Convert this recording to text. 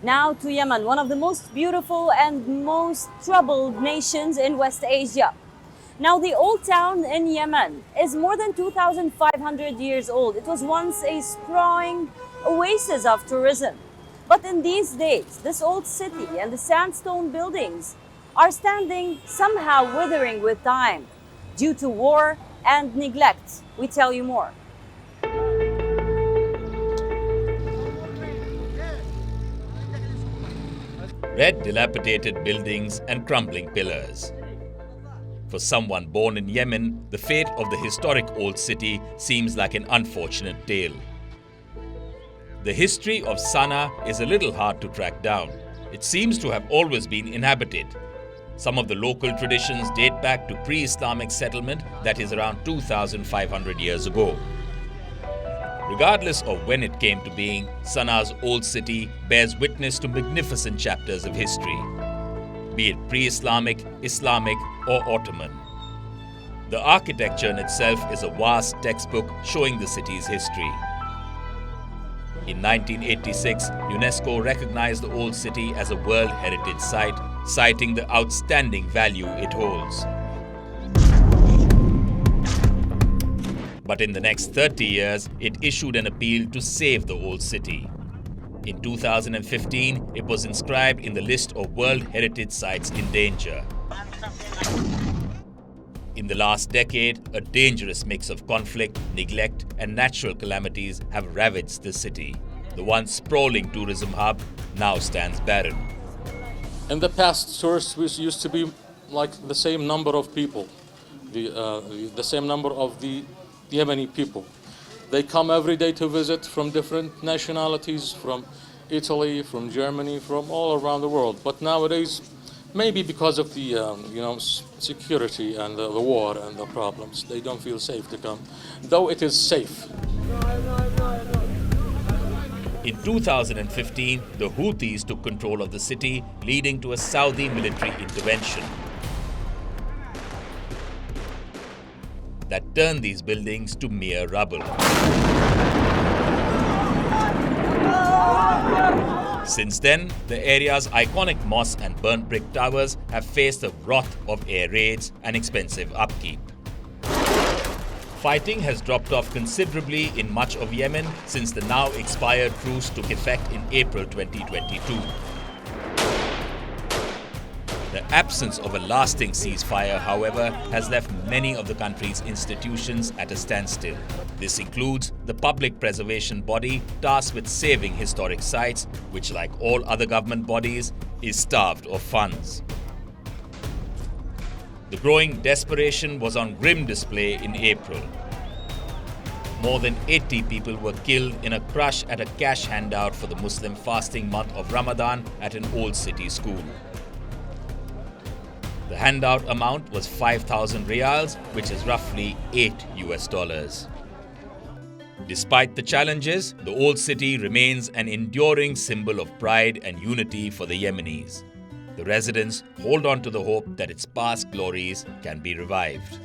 Now to Yemen, one of the most beautiful and most troubled nations in West Asia. Now the old town in Yemen is more than 2,500 years old. It was once a sprawling oasis of tourism. But in these days, this old city and the sandstone buildings are standing somehow withering with time due to war and neglect. We tell you more. Red, dilapidated buildings and crumbling pillars. For someone born in Yemen, the fate of the historic old city seems like an unfortunate tale. The history of Sana'a is a little hard to track down. It seems to have always been inhabited. Some of the local traditions date back to pre-Islamic settlement that is around 2,500 years ago. Regardless of when it came to being, Sana'a's old city bears witness to magnificent chapters of history, be it pre-Islamic, Islamic or Ottoman. The architecture in itself is a vast textbook showing the city's history. In 1986, UNESCO recognized the old city as a World Heritage Site, citing the outstanding value it holds. But in the next 30 years, it issued an appeal to save the old city. In 2015, it was inscribed in the list of World Heritage Sites in danger. In the last decade, a dangerous mix of conflict, neglect, and natural calamities have ravaged the city. The once sprawling tourism hub now stands barren. In the past, tourists used to be like the same number of people, the same number of the Yemeni people. They come every day to visit from different nationalities, from Italy, from Germany, from all around the world. But nowadays, maybe because of the security and the war and the problems, they don't feel safe to come, though it is safe. In 2015, the Houthis took control of the city, leading to a Saudi military intervention that turned these buildings to mere rubble. Since then, the area's iconic mosque and burnt brick towers have faced the wrath of air raids and expensive upkeep. Fighting has dropped off considerably in much of Yemen since the now expired truce took effect in April 2022. The absence of a lasting ceasefire, however, has left many of the country's institutions at a standstill. This includes the public preservation body tasked with saving historic sites, which, like all other government bodies, is starved of funds. The growing desperation was on grim display in April. More than 80 people were killed in a crush at a cash handout for the Muslim fasting month of Ramadan at an old city school. The handout amount was 5,000 riyals, which is roughly $8. Despite the challenges, the old city remains an enduring symbol of pride and unity for the Yemenis. The residents hold on to the hope that its past glories can be revived.